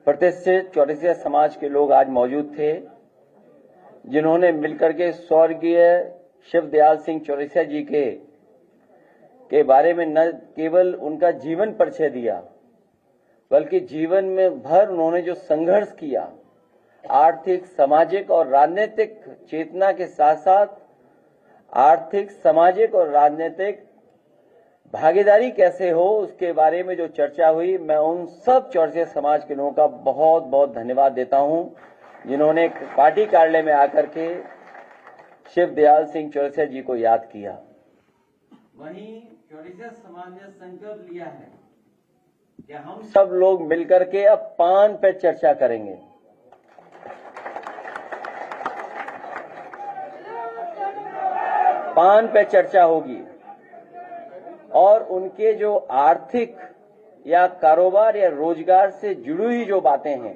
प्रतिष्ठित चौरसिया समाज के लोग आज मौजूद थे, जिन्होंने मिलकर के स्वर्गीय शिवदयाल सिंह चौरसिया जी के बारे में न केवल उनका जीवन परिचय दिया, बल्कि जीवन में भर उन्होंने जो संघर्ष किया, आर्थिक, सामाजिक और राजनीतिक चेतना के साथ साथ आर्थिक, सामाजिक और राजनीतिक भागीदारी कैसे हो, उसके बारे में जो चर्चा हुई, मैं उन सब चौरसिया समाज के लोगों का बहुत बहुत धन्यवाद देता हूं, जिन्होंने पार्टी कार्यालय में आकर के शिवदयाल सिंह चौरसिया जी को याद किया। वहीं चौरसिया समाज ने संकल्प लिया है कि हम सब लोग मिलकर के अब पान पर चर्चा करेंगे। पान पे चर्चा होगी और उनके जो आर्थिक या कारोबार या रोजगार से जुड़ी हुई जो बातें हैं,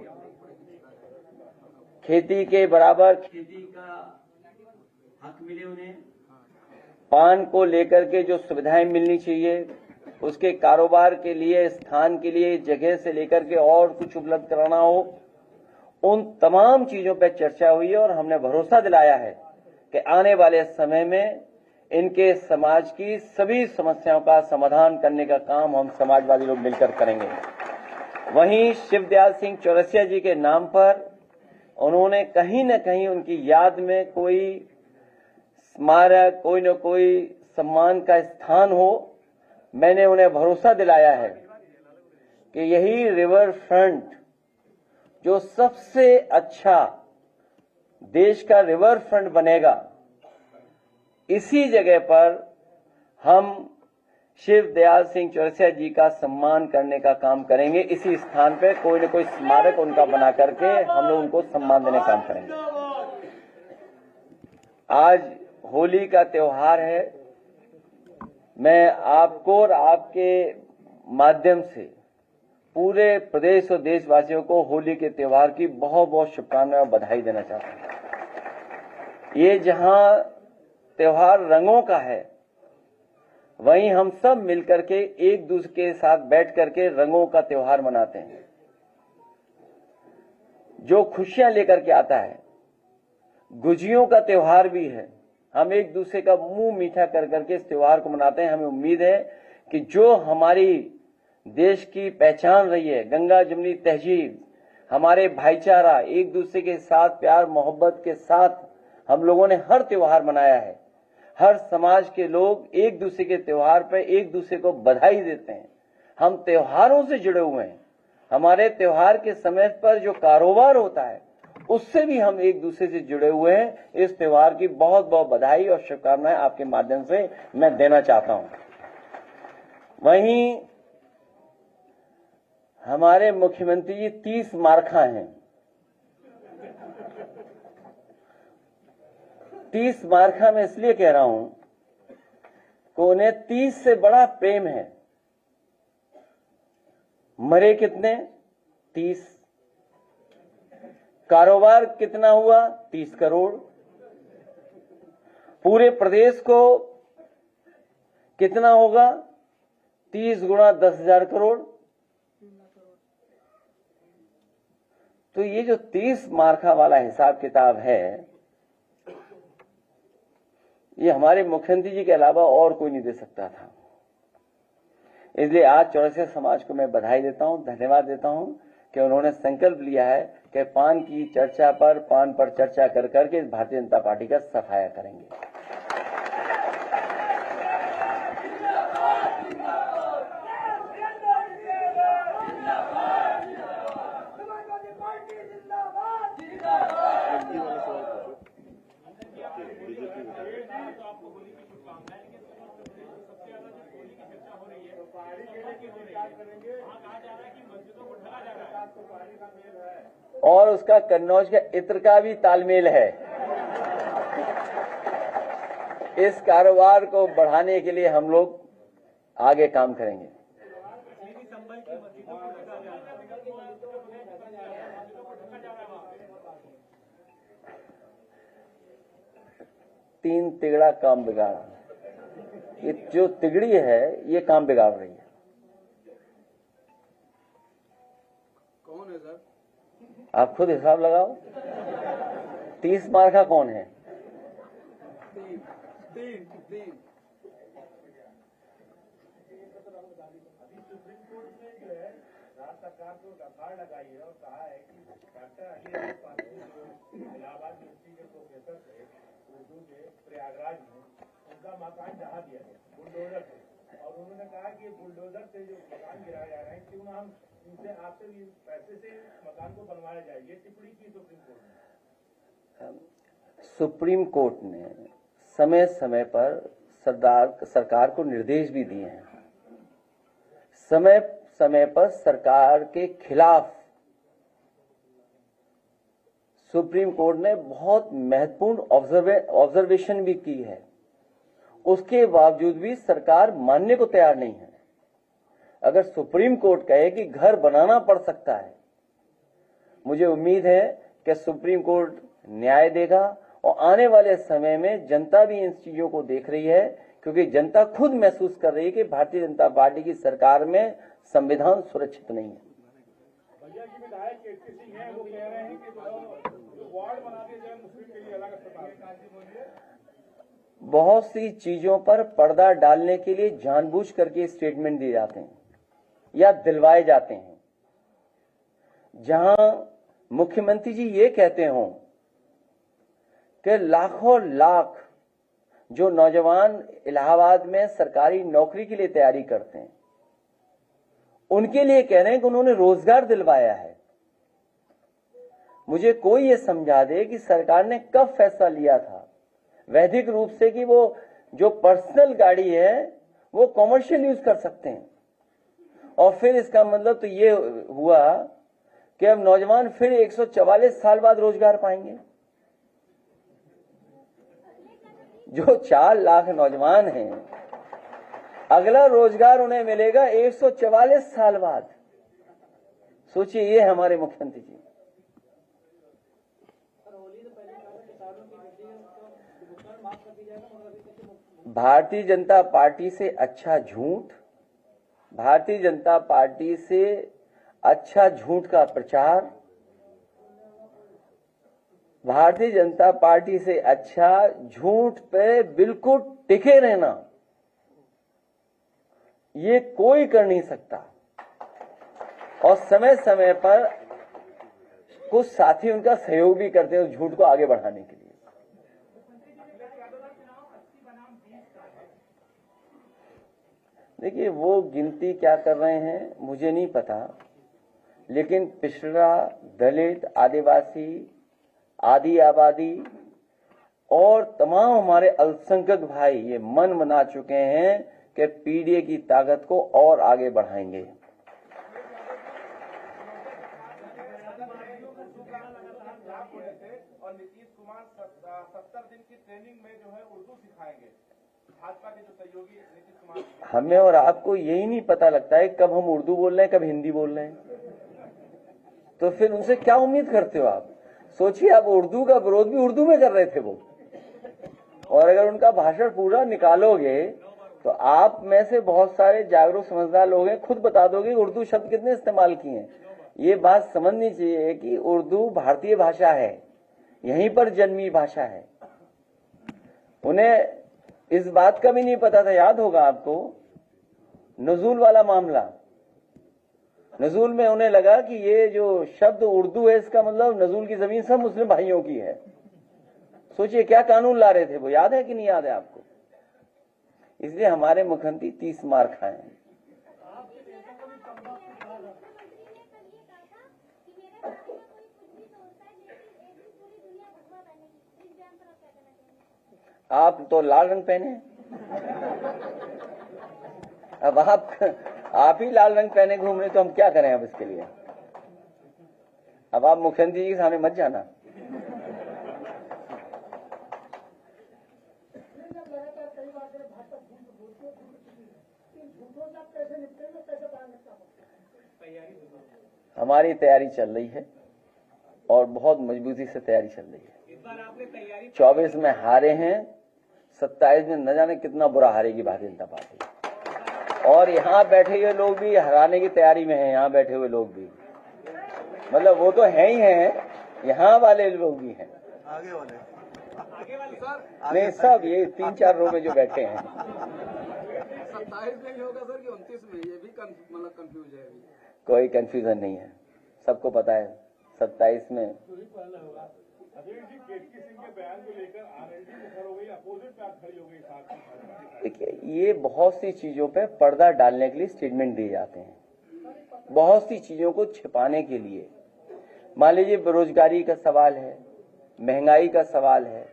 खेती के बराबर खेती का हक मिले उन्हें, पान को लेकर के जो सुविधाएं मिलनी चाहिए, उसके कारोबार के लिए, स्थान के लिए, जगह से लेकर के और कुछ उपलब्ध कराना हो, उन तमाम चीजों पर चर्चा हुई है और हमने भरोसा दिलाया है कि आने वाले समय में इनके समाज की सभी समस्याओं का समाधान करने का काम हम समाजवादी लोग मिलकर करेंगे। वहीं शिवदयाल सिंह चौरसिया जी के नाम पर उन्होंने कहीं न कहीं उनकी याद में कोई स्मारक, कोई न कोई सम्मान का स्थान हो। मैंने उन्हें भरोसा दिलाया है कि यही रिवर फ्रंट जो सबसे अच्छा देश का रिवर फ्रंट बनेगा, इसी जगह पर हम शिवदयाल सिंह चौरसिया जी का सम्मान करने का काम करेंगे। इसी स्थान पे कोई न कोई स्मारक उनका बना करके हम लोग उनको सम्मान देने का काम करेंगे। आज होली का त्योहार है। मैं आपको और आपके माध्यम से पूरे प्रदेश और देशवासियों को होली के त्योहार की बहुत बहुत शुभकामनाएं और बधाई देना चाहता हूं। ये जहां त्योहार रंगों का है, वहीं हम सब मिलकर के एक दूसरे के साथ बैठ करके रंगों का त्योहार मनाते हैं, जो खुशियां लेकर के आता है। गुजियों का त्योहार भी है। हम एक दूसरे का मुंह मीठा कर करके इस त्योहार को मनाते हैं। हमें उम्मीद है कि जो हमारी देश की पहचान रही है, गंगा जमुनी तहजीब, हमारे भाईचारा, एक दूसरे के साथ प्यार मोहब्बत के साथ हम लोगों ने हर त्योहार मनाया है। हर समाज के लोग एक दूसरे के त्योहार पर एक दूसरे को बधाई देते हैं। हम त्योहारों से जुड़े हुए हैं। हमारे त्योहार के समय पर जो कारोबार होता है, उससे भी हम एक दूसरे से जुड़े हुए हैं। इस त्योहार की बहुत बहुत बधाई और शुभकामनाएं आपके माध्यम से मैं देना चाहता हूं। वहीं हमारे मुख्यमंत्री जी 30 मार्खा हैं। 30 मार्खा में इसलिए कह रहा हूं कि उन्हें 30 से बड़ा प्रेम है। मरे कितने? 30। कारोबार कितना हुआ? 30 करोड़। पूरे प्रदेश को कितना होगा? 30 गुणा 10,000 करोड़। तो ये जो 30 मार्खा वाला हिसाब किताब है, ये हमारे मुख्यमंत्री जी के अलावा और कोई नहीं दे सकता था। इसलिए आज चौरसिया समाज को मैं बधाई देता हूं, धन्यवाद देता हूं कि उन्होंने संकल्प लिया है कि पान पर चर्चा कर करके भारतीय जनता पार्टी का सफाया करेंगे। और उसका कन्नौज के इत्र का भी तालमेल है। इस कारोबार को बढ़ाने के लिए हम लोग आगे काम करेंगे। तीन तिगड़ा काम बिगाड़ा। ये जो तिगड़ी है, ये काम बिगाड़ रही है। आप खुद हिसाब लगाओ। 30 मार्क का कौन है? तीन। सरकार को दफाड़ लगाई है और कहा है कि डॉक्टर अली इलाहाबाद यूनिवर्सिटी के प्रोफेसर थे उर्दू के प्रयागराज में, उनका मकान ढहा दिया गया बुलडोजर से, और उन्होंने कहा कि बुलडोजर से जो मकान गिराए जा रहे हैं क्यों ना हम इनसे आपसे भी पैसे से मकान को बनवाया जाए, ये टिप्पणी की सुप्रीम कोर्ट ने। सुप्रीम कोर्ट ने समय समय पर सरकार को निर्देश भी दिए हैं। समय समय पर सरकार के खिलाफ सुप्रीम कोर्ट ने बहुत महत्वपूर्ण ऑब्जर्वेशन भी की है। उसके बावजूद भी सरकार मानने को तैयार नहीं है। अगर सुप्रीम कोर्ट कहे कि घर बनाना पड़ सकता है, मुझे उम्मीद है कि सुप्रीम कोर्ट न्याय देगा और आने वाले समय में जनता भी इन चीजों को देख रही है, क्योंकि जनता खुद महसूस कर रही है कि भारतीय जनता पार्टी की सरकार में संविधान सुरक्षित नहीं है। भैया जी विधायक केपी सिंह हैं, वो कह रहे हैं कि जो वार्ड बना दिए जाए मुस्लिम के लिए अलग अस्पताल। बहुत सी चीजों पर पर्दा डालने के लिए जानबूझ करके स्टेटमेंट दिए जाते हैं या दिलवाए जाते हैं। जहां मुख्यमंत्री जी ये कहते हों कि लाखों लाख जो नौजवान इलाहाबाद में सरकारी नौकरी के लिए तैयारी करते हैं, उनके लिए कह रहे हैं कि उन्होंने रोजगार दिलवाया है। मुझे कोई ये समझा दे कि सरकार ने कब फैसला लिया था वैधिक रूप से कि वो जो पर्सनल गाड़ी है वो कॉमर्शियल यूज कर सकते हैं, और फिर इसका मतलब तो ये हुआ कि अब नौजवान फिर 144 साल बाद रोजगार पाएंगे। जो 4 लाख नौजवान हैं, अगला रोजगार उन्हें मिलेगा 144 साल बाद। सोचिए, ये हमारे मुख्यमंत्री जी। भारतीय जनता पार्टी से अच्छा झूठ, भारतीय जनता पार्टी से अच्छा झूठ का प्रचार, भारतीय जनता पार्टी से अच्छा झूठ पे बिल्कुल टिके रहना, ये कोई कर नहीं सकता। और समय समय पर कुछ साथी उनका सहयोग भी करते हैं उस झूठ को आगे बढ़ाने के लिए। देखिए, वो गिनती क्या कर रहे हैं मुझे नहीं पता, लेकिन पिछड़ा, दलित, आदिवासी, आदि आबादी और तमाम हमारे अल्पसंख्यक भाई ये मन बना चुके हैं कि पीडीए की ताकत को और आगे बढ़ाएंगे। और नीतीश कुमार 70 दिन की ट्रेनिंग में जो है उर्दू सिखाएंगे, भाजपा के जो सहयोगी नीतीश कुमार। हमें और आपको यही नहीं पता लगता है कब हम उर्दू बोल रहे हैं, कब हिंदी बोल रहे हैं। तो फिर उनसे क्या उम्मीद करते हो आप? सोचिए, आप उर्दू का विरोध भी उर्दू में कर रहे थे वो, और अगर उनका भाषण पूरा निकालोगे तो आप में से बहुत सारे जागरूक समझदार लोग हैं, खुद बता दोगे उर्दू शब्द कितने इस्तेमाल किए हैं। ये बात समझनी चाहिए कि उर्दू भारतीय भाषा है, यहीं पर जन्मी भाषा है। उन्हें इस बात का भी नहीं पता था, याद होगा आपको, नजूल वाला मामला। नजूल में उन्हें लगा कि ये जो शब्द उर्दू है, इसका मतलब नजूल की जमीन सब मुस्लिम भाइयों की है। सोचिए क्या कानून ला रहे थे वो, याद है कि नहीं याद है आपको? इसलिए हमारे मुख्यमंत्री 30 मार खाए हैं। आप तो लाल रंग पहने, अब आप ही लाल रंग पहने घूम रहे, तो हम क्या करें अब इसके लिए? अब आप मुख्यमंत्री जी के सामने मत जाना। हमारी तैयारी चल रही है और बहुत मजबूती से तैयारी चल रही है। 24 में हारे हैं, 27 में न जाने कितना बुरा हारेगी भारतीय जनता पार्टी। और यहाँ बैठे हुए लोग भी हराने की तैयारी में हैं, यहाँ बैठे हुए लोग भी। मतलब वो तो है ही हैं, यहाँ वाले लोग भी हैं, आगे वाले सर, नहीं सब ये 3-4 रो में जो बैठे हैं। 27 में ही होगा सर कि 29 में? ये भी मतलब कंफ्यूज है अभी। कोई कंफ्यूजन नहीं है, सबको पता है 27 में। अजय जी, केतकी सिंह के बयान को लेकर आरएलडी मुखर हो गई, अपोजिट में खड़ी हो गई साथ में। देखिए, ये बहुत सी चीजों पे पर्दा डालने के लिए स्टेटमेंट दिए जाते हैं, बहुत सी चीजों को छिपाने के लिए। मान लीजिए बेरोजगारी का सवाल है, महंगाई का सवाल है,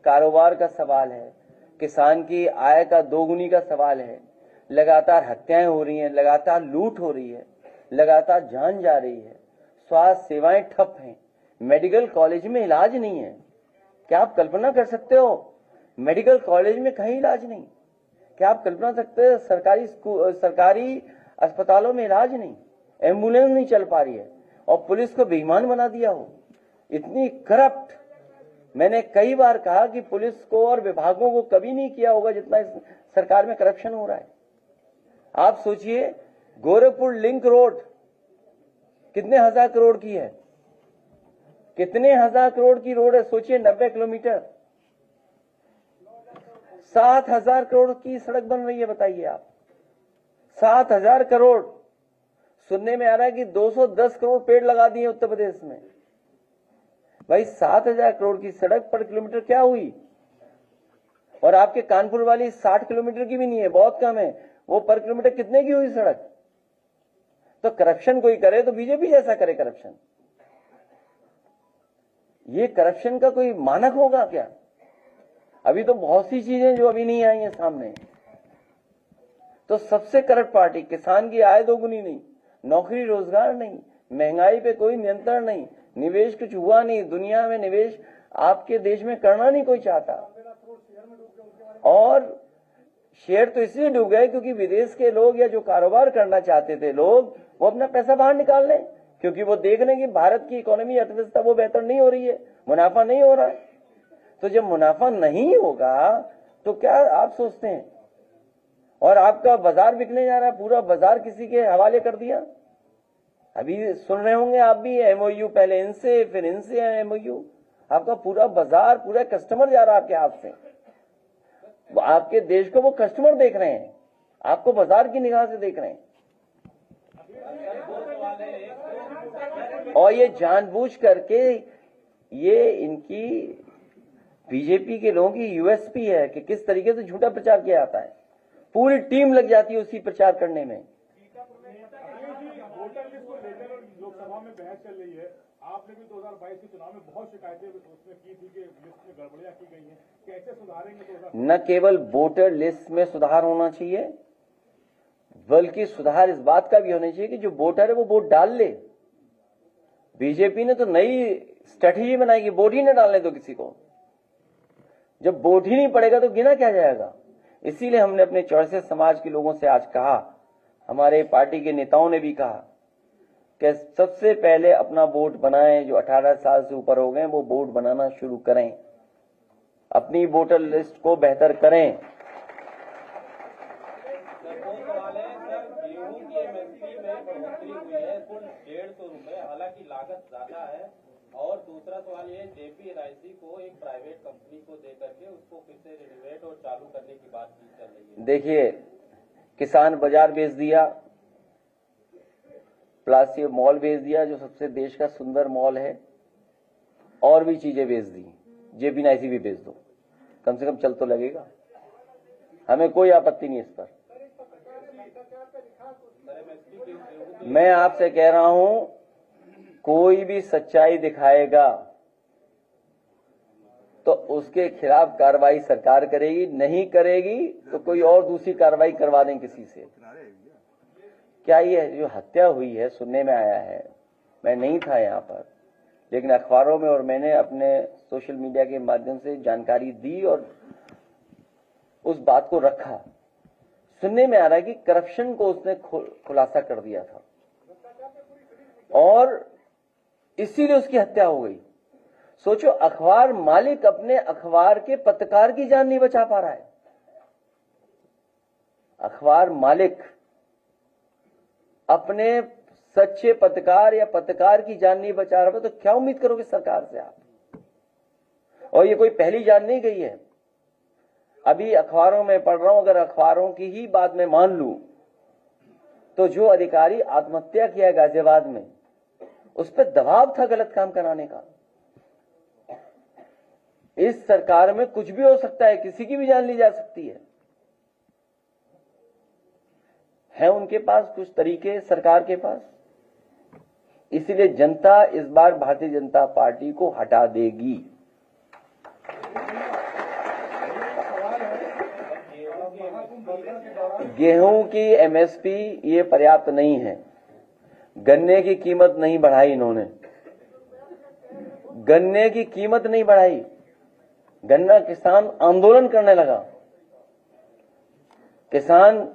कारोबार का सवाल है, किसान की आय का दोगुनी का सवाल है, लगातार हत्याएं हो रही हैं, लगातार लूट हो रही है, लगातार जान जा रही है, स्वास्थ्य सेवाएं ठप हैं, मेडिकल कॉलेज में इलाज नहीं है। क्या आप कल्पना कर सकते हो, मेडिकल कॉलेज में कहीं इलाज नहीं? क्या आप कल्पना सकते हो सरकारी अस्पतालों में इलाज नहीं, एम्बुलेंस नहीं चल पा रही है, और पुलिस को बेईमान बना दिया हो? इतनी करप्ट, मैंने कई बार कहा कि पुलिस को और विभागों को कभी नहीं किया होगा जितना इस सरकार में करप्शन हो रहा है। आप सोचिए, गोरखपुर लिंक रोड कितने हजार करोड़ की है, कितने हजार करोड़ की रोड है, सोचिए 90 किलोमीटर, 7,000 करोड़ की सड़क बन रही है। बताइए आप, 7,000 करोड़। सुनने में आ रहा है कि 210 करोड़ पेड़ लगा दिए उत्तर प्रदेश में। भाई 7,000 करोड़ की सड़क पर किलोमीटर क्या हुई? और आपके कानपुर वाली 60 किलोमीटर की भी नहीं है, बहुत कम है, वो पर किलोमीटर कितने की हुई सड़क? तो करप्शन कोई करे तो बीजेपी जैसा करे करप्शन। ये करप्शन का कोई मानक होगा क्या? अभी तो बहुत सी चीजें जो अभी नहीं आई हैं सामने। तो सबसे करप्ट पार्टी, किसान की आय दोगुनी नहीं, नौकरी रोजगार नहीं, महंगाई पे कोई नियंत्रण नहीं, निवेश कुछ हुआ नहीं, दुनिया में निवेश आपके देश में करना नहीं कोई चाहता। और शेयर तो इसलिए डूब गए क्योंकि विदेश के लोग या जो कारोबार करना चाहते थे लोग, वो अपना पैसा बाहर निकाल लें, क्योंकि वो देख रहे हैं कि भारत की इकोनॉमी अर्थव्यवस्था वो बेहतर नहीं हो रही है, मुनाफा नहीं हो रहा है। तो जब मुनाफा नहीं होगा तो क्या आप सोचते हैं? और आपका बाजार बिकने जा रहा है, पूरा बाजार किसी के हवाले कर दिया। अभी सुन रहे होंगे आप भी, एमओयू पहले इनसे फिर इनसे एमओयू, आपका पूरा बाजार, पूरा कस्टमर जा रहा है आपके हाथ से। आपके देश को वो कस्टमर देख रहे हैं, आपको बाजार की निगाह से देख रहे हैं। और ये जानबूझ करके, ये इनकी बीजेपी के लोगों की यूएसपी है कि किस तरीके से झूठा प्रचार किया जाता है। पूरी टीम लग जाती है उसी प्रचार करने में। वोटर लिस्ट को लेकर लोकसभा में बहस चल रही है। आपने भी 2022 के चुनाव में बहुत शिकायतें उसमें की थी कि लिस्ट में गड़बड़ियां की गई हैं, कैसे सुधारेंगे? न केवल वोटर लिस्ट में सुधार होना चाहिए, बल्कि सुधार इस बात का भी होना चाहिए कि जो वोटर है वो वोट डाल ले। बीजेपी ने तो नई स्ट्रेटेजी बनाई कि वोट ही न डालने दो किसी को। जब वोट ही नहीं पड़ेगा तो गिना क्या जाएगा? इसीलिए हमने अपने चौरसिया समाज के लोगों से आज कहा, हमारे पार्टी के नेताओं ने भी कहा कि सबसे पहले अपना वोट बनाएं। जो 18 साल से ऊपर हो गए वो वोट बनाना शुरू करें, अपनी वोटर लिस्ट को बेहतर करें। गेहूं की एमएसपी में बढ़ोतरी हुई है कुल 150 रुपए, हालांकि लागत ज्यादा है। और दूसरा सवाल ये, जेपी राइसी को एक प्राइवेट कंपनी को दे करके उसको फिर से रिनोवेट और चालू करने की बात की चल रही है। देखिए, किसान बाजार बेच दिया, प्लस ये मॉल बेच दिया जो सबसे देश का सुंदर मॉल है, और भी चीजें बेच दी। जेपी राइसी भी बेच दो, कम से कम चल तो लगेगा। हमें कोई आपत्ति नहीं इस पर। मैं आपसे कह रहा हूं, कोई भी सच्चाई दिखाएगा तो उसके खिलाफ कार्रवाई सरकार करेगी, नहीं करेगी तो कोई और दूसरी कार्रवाई करवा दें किसी से। क्या ये जो हत्या हुई है, सुनने में आया है, मैं नहीं था यहाँ पर, लेकिन अखबारों में और मैंने अपने सोशल मीडिया के माध्यम से जानकारी दी और उस बात को रखा। सुनने में आ रहा है कि करप्शन को उसने खुलासा कर दिया था और इसीलिए उसकी हत्या हो गई। सोचो, अखबार मालिक अपने अखबार के पत्रकार की जान नहीं बचा पा रहा है। अखबार मालिक अपने सच्चे पत्रकार या पत्रकार की जान नहीं बचा रहा तो क्या उम्मीद करोगे सरकार से आप? और ये कोई पहली जान नहीं गई है। अभी अखबारों में पढ़ रहा हूं, अगर अखबारों की ही बात में मान लूं तो जो अधिकारी आत्महत्या किया गाजियाबाद में, उस पर दबाव था गलत काम कराने का। इस सरकार में कुछ भी हो सकता है, किसी की भी जान ली जा सकती है उनके पास कुछ तरीके सरकार के पास। इसलिए जनता इस बार भारतीय जनता पार्टी को हटा देगी। गेहूं की एमएसपी ये पर्याप्त नहीं है। गन्ने की कीमत नहीं बढ़ाई इन्होंने, गन्ने की कीमत नहीं बढ़ाई। गन्ना किसान आंदोलन करने लगा। किसान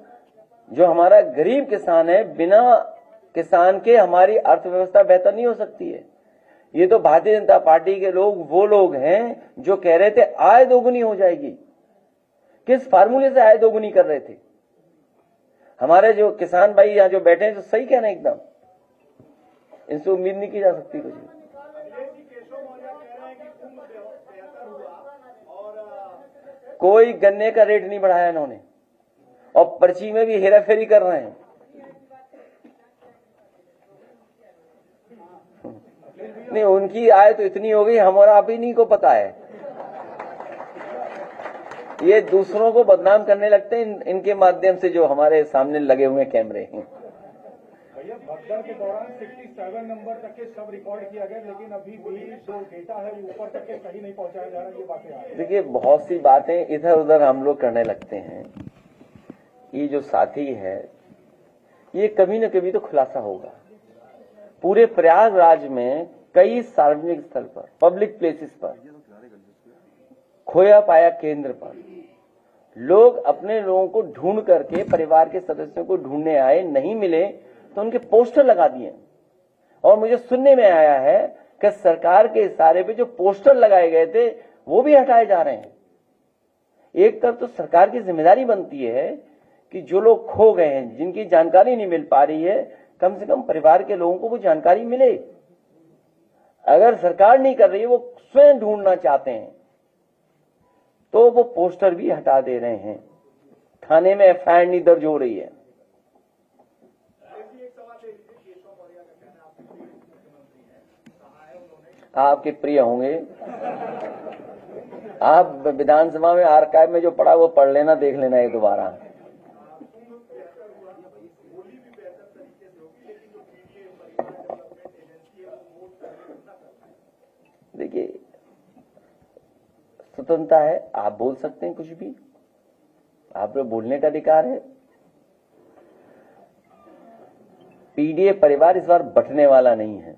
जो हमारा गरीब किसान है, बिना किसान के हमारी अर्थव्यवस्था बेहतर नहीं हो सकती है। ये तो भारतीय जनता पार्टी के लोग वो लोग हैं जो कह रहे थे आय दोगुनी हो जाएगी। किस फार्मूले से आय दोगुनी कर रहे थे? हमारे जो किसान भाई यहां जो बैठे हैं तो सही कहना एकदम, इनसे उम्मीद नहीं की जा सकती कुछ। कोई गन्ने का रेट नहीं बढ़ाया इन्होंने और पर्ची में भी हेराफेरी कर रहे हैं। नहीं, उनकी आय तो इतनी हो गई, हमारा आप ही नहीं को पता है। ये दूसरों को बदनाम करने लगते हैं इनके माध्यम से, जो हमारे सामने लगे हुए कैमरे हैं। भैया भगदड़ के दौरान 67 नंबर तक के सब रिकॉर्ड किया गया, लेकिन अभी भी जो डेटा है वो ऊपर तक के सही नहीं पहुंचाया जा रहा, ये बातें आ रही हैं। देखिए, बहुत सी बातें इधर उधर हम लोग करने लगते हैं। ये जो साथी है ये कभी न कभी तो खुलासा होगा। पूरे प्रयागराज में कई सार्वजनिक स्थल पर, पब्लिक प्लेसेस पर, खोया पाया केंद्र पर लोग अपने लोगों को ढूंढ करके, परिवार के सदस्यों को ढूंढने आए, नहीं मिले तो उनके पोस्टर लगा दिए। और मुझे सुनने में आया है कि सरकार के इशारे पे जो पोस्टर लगाए गए थे वो भी हटाए जा रहे हैं। एक तरफ तो सरकार की जिम्मेदारी बनती है कि जो लोग खो गए हैं, जिनकी जानकारी नहीं मिल पा रही है, कम से कम परिवार के लोगों को वो जानकारी मिले। अगर सरकार नहीं कर रही है, वो स्वयं ढूंढना चाहते हैं, तो वो पोस्टर भी हटा दे रहे हैं। थाने में एफआईआर नहीं दर्ज हो रही है। आपके प्रिय होंगे, आप विधानसभा में आर्काइव में जो पढ़ा वो पढ़ लेना, देख लेना एक दोबारा। देखिए, स्वतंत्रता है, आप बोल सकते हैं कुछ भी, आप लोग बोलने का अधिकार है। पीडीए परिवार इस बार बंटने वाला नहीं है,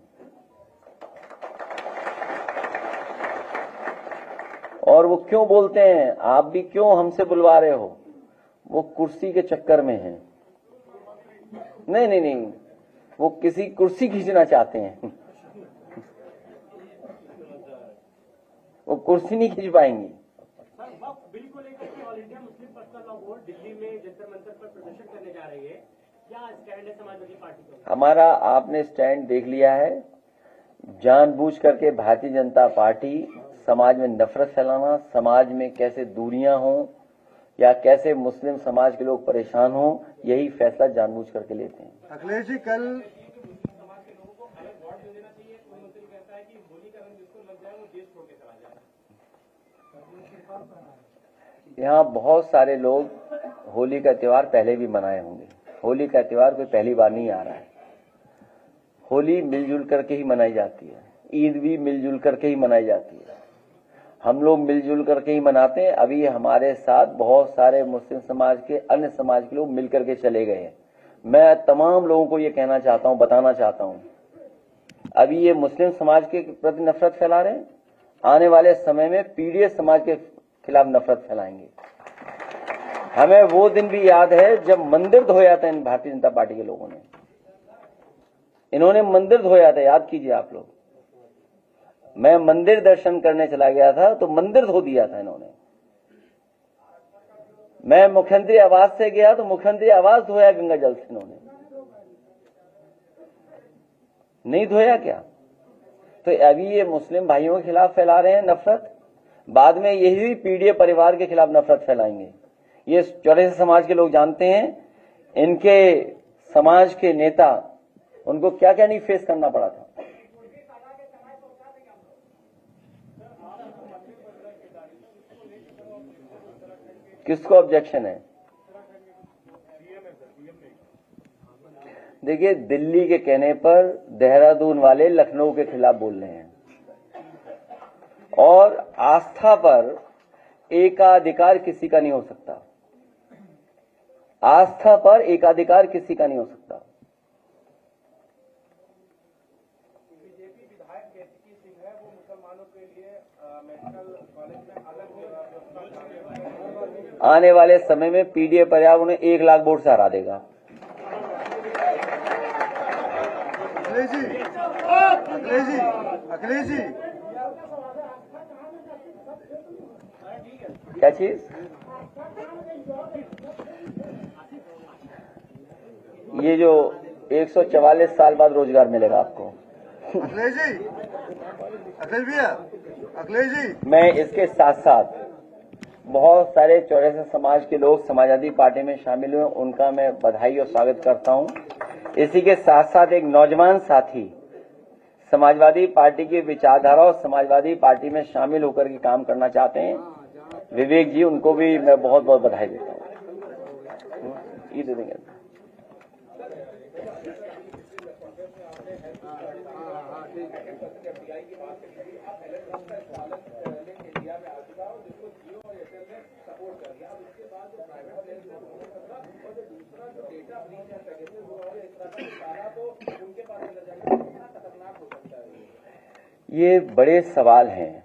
और वो क्यों बोलते हैं, आप भी क्यों हमसे बुलवा रहे हो, वो कुर्सी के चक्कर में है। नहीं नहीं नहीं, वो किसी कुर्सी खींचना चाहते हैं, वो कुर्सी नहीं खींच पाएंगी। बिल को लेकर के all India Muslim personal law board Delhi में जंतर मंतर पर प्रदर्शन करने जा रही है, क्या स्टैंड है समाजवादी पार्टी का? हमारा आपने स्टैंड देख लिया है। जानबूझ करके भारतीय जनता पार्टी समाज में नफरत फैलाना, समाज में कैसे दूरियां हों या कैसे मुस्लिम समाज के लोग परेशान हों, यही फैसला जानबूझ करके लेते हैं। अखिलेश जी, कल यहाँ बहुत सारे लोग होली का त्योहार पहले भी मनाए होंगे। होली का त्योहार कोई पहली बार नहीं आ रहा है। होली मिलजुल करके ही मनाई जाती है, ईद भी मिलजुल करके ही मनाई जाती है। हम लोग मिलजुल करके ही मनाते हैं। अभी हमारे साथ बहुत सारे मुस्लिम समाज के, अन्य समाज के लोग मिल करके चले गए हैं। मैं तमाम लोगों को ये कहना चाहता हूँ, बताना चाहता हूँ, अभी ये मुस्लिम समाज के प्रति नफरत फैला रहे हैं, आने वाले समय में पीडीए समाज के खिलाफ नफरत फैलाएंगे। हमें वो दिन भी याद है जब मंदिर धोया था इन भारतीय जनता पार्टी के लोगों ने। इन्होंने मंदिर धोया था, याद कीजिए आप लोग। मैं मंदिर दर्शन करने चला गया था तो मंदिर धो दिया था इन्होंने। मैं मुख्यमंत्री आवास से गया तो मुख्यमंत्री आवास धोया गंगा जल से इन्होंने। नहीं धोया क्या? तो अभी ये मुस्लिम भाइयों के खिलाफ फैला रहे हैं नफरत, बाद में यही पीडीए परिवार के खिलाफ नफरत फैलाएंगे। ये चौरासी समाज के लोग जानते हैं, इनके समाज के नेता, उनको क्या क्या नहीं फेस करना पड़ा था। किसको ऑब्जेक्शन है? देखिए, दिल्ली के कहने पर देहरादून वाले लखनऊ के खिलाफ बोल रहे हैं, और आस्था पर एकाधिकार किसी का नहीं हो सकता। आस्था पर एकाधिकार किसी का नहीं हो सकता। बीजेपी विधायक केतकी सिंह है, वो मुसलमानों के लिए मेडिकल कॉलेज में अलग व्यवस्था आने वाले समय में पीडीए परिवार उन्हें 1 लाख वोट से हरा देगा। अखिलेश जी क्या चीज? ये जो 144 साल बाद रोजगार मिलेगा आपको। अखिलेश भैया, अखिलेश जी, मैं इसके साथ साथ बहुत सारे चौरासी समाज के लोग समाजवादी पार्टी में शामिल हुए, उनका मैं बधाई और स्वागत करता हूं। इसी के साथ साथ एक नौजवान साथी समाजवादी पार्टी की विचारधारा और समाजवादी पार्टी में शामिल होकर के काम करना चाहते हैं, विवेक जी, उनको भी मैं बहुत बहुत बधाई देता हूँ। ये दे देंगे। ये बड़े सवाल हैं,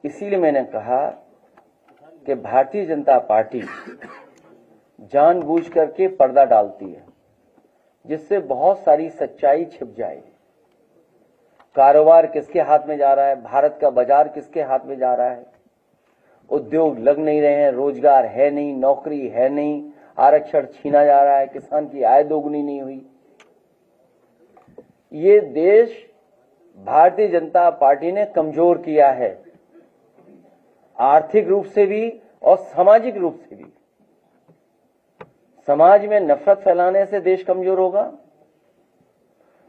इसीलिए मैंने कहा कि भारतीय जनता पार्टी जानबूझ करके पर्दा डालती है, जिससे बहुत सारी सच्चाई छिप जाए। कारोबार किसके हाथ में जा रहा है, भारत का बाजार किसके हाथ में जा रहा है, उद्योग लग नहीं रहे हैं, रोजगार है नहीं, नौकरी है नहीं, आरक्षण छीना जा रहा है, किसान की आय दोगुनी नहीं हुई। ये देश भारतीय जनता पार्टी ने कमजोर किया है, आर्थिक रूप से भी और सामाजिक रूप से भी। समाज में नफरत फैलाने से देश कमजोर होगा।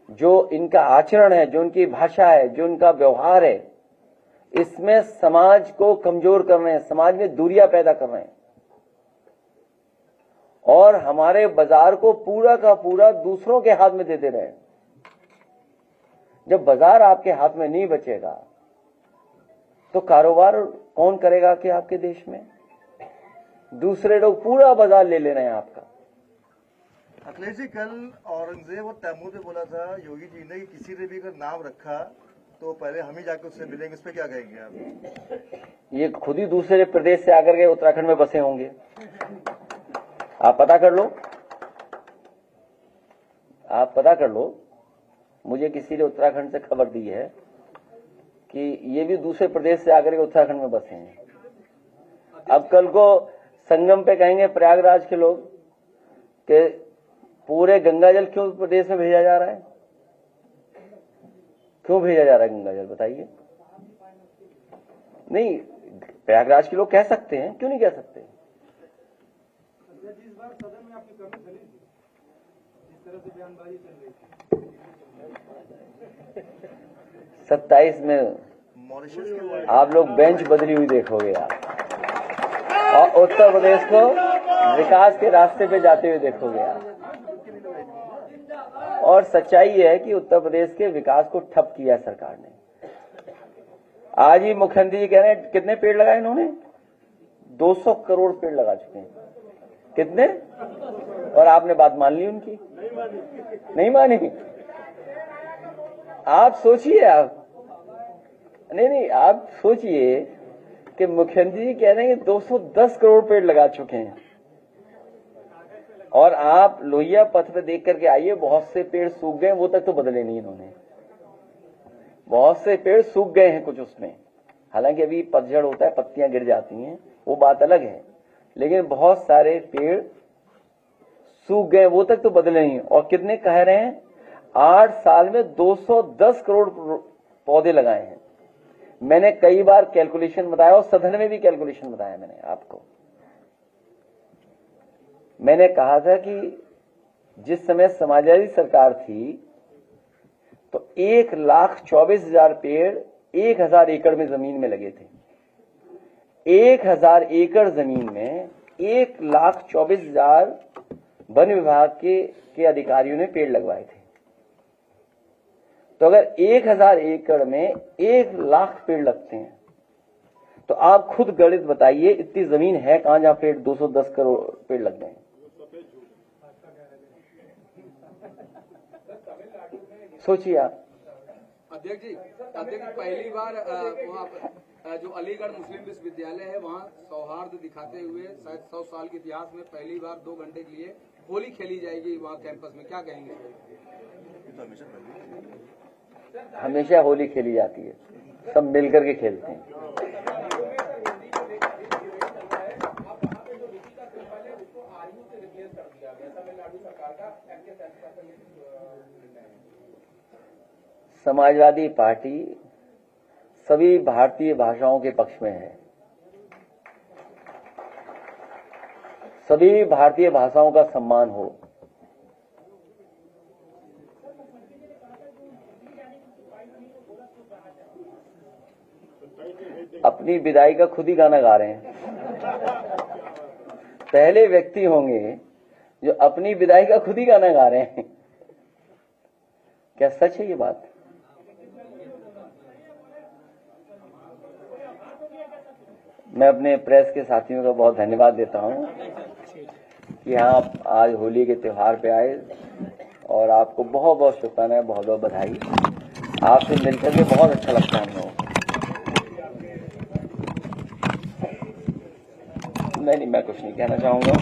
जो इनका आचरण है, जो इनकी भाषा है, जो इनका व्यवहार है, इसमें समाज को कमजोर कर रहे हैं, समाज में दूरियां पैदा कर रहे हैं, और हमारे बाजार को पूरा का पूरा दूसरों के हाथ में दे दे रहे हैं। जब बाजार आपके हाथ में नहीं बचेगा तो कारोबार कौन करेगा कि आपके देश में? दूसरे लोग पूरा बाजार ले रहे हैं आपका। अखिलेश जी, कल औरंगजेब और तैमूर ने बोला था योगी जी ने कि किसी ने भी अगर नाम रखा तो पहले हम ही जाकर उससे मिलेंगे, इस पे क्या कहेंगे आप? ये खुद ही दूसरे प्रदेश से आकर के उत्तराखंड में बसे होंगे, आप पता कर लो, आप पता कर लो। मुझे किसी ने उत्तराखंड से खबर दी है कि ये भी दूसरे प्रदेश से आकर के उत्तराखंड में बसे हैं। अब कल को संगम पे कहेंगे प्रयागराज के लोग कि पूरे गंगा जल क्यों प्रदेश में भेजा जा रहा है, क्यों भेजा जा रहा है गंगा जल, बताइए। नहीं, प्रयागराज के लोग कह सकते हैं, क्यों नहीं कह सकते? इस बार सदन में आपकी कमी खली थी, जिस तरह से बयानबाजी चल रही थी। 27 में मॉरिशस के आप लोग बेंच बदली हुई देखोगे आप, और उत्तर प्रदेश को विकास के रास्ते पे जाते हुए देखोगे आप। और सच्चाई है कि उत्तर प्रदेश के विकास को ठप किया सरकार ने। आज ही मुख्यमंत्री जी कह रहे हैं कितने पेड़ लगाए इन्होंने, 200 करोड़ पेड़ लगा चुके हैं। कितने? और आपने बात मान ली उनकी? नहीं मानी। आप सोचिए, आप नहीं, आप सोचिए कि मुख्यमंत्री जी कह रहे हैं कि 210 करोड़ पेड़ लगा चुके हैं, और आप लोहिया पथ पे देख करके आइए, बहुत से पेड़ सूख गए, वो तक तो बदले नहीं इन्होंने। बहुत से पेड़ सूख गए हैं कुछ उसमें, हालांकि अभी पतझड़ होता है, पत्तियां गिर जाती हैं, वो बात अलग है, लेकिन बहुत सारे पेड़ सूख गए, वो तक तो बदले नहीं। और कितने कह रहे हैं, 8 साल में 210 करोड़ पौधे लगाए हैं। मैंने कई बार कैलकुलेशन बताया और सदन में भी कैलकुलेशन बताया मैंने आपको। मैंने कहा था कि जिस समय समाजवादी सरकार थी तो 1,24,000 पेड़ 1,000 एकड़ में जमीन में लगे थे। 1,000 एकड़ जमीन में 1,24,000 वन विभाग के अधिकारियों ने पेड़ लगवाए थे। तो अगर 1,000 एकड़ में 1,00,000 पेड़ लगते हैं तो आप खुद गणित बताइए इतनी जमीन है कहां जहां पेड़ 210 करोड़ पेड़ लग गए। सोचिए आप। अध्यक्ष जी पहली बार वहाँ जो अलीगढ़ मुस्लिम विश्वविद्यालय है वहाँ सौहार्द दिखाते हुए शायद 100 साल के इतिहास में पहली बार 2 घंटे के लिए होली खेली जाएगी वहाँ कैंपस में, क्या कहेंगे? हमेशा होली खेली जाती है, सब मिलकर के खेलते हैं। समाजवादी पार्टी सभी भारतीय भाषाओं के पक्ष में है। सभी भारतीय भाषाओं का सम्मान हो। अपनी विदाई का खुद ही गाना गा रहे हैं। पहले व्यक्ति होंगे जो अपनी विदाई का खुद ही गाना गा रहे हैं। क्या सच है ये बात? मैं अपने प्रेस के साथियों का बहुत धन्यवाद देता हूं कि आप आज होली के त्योहार पे आए और आपको बहुत बहुत शुभकामनाएं, बहुत बहुत बधाई। आपसे मिलकर के बहुत अच्छा लगता है हम लोगों को। नहीं, मैं कुछ नहीं कहना चाहूंगा।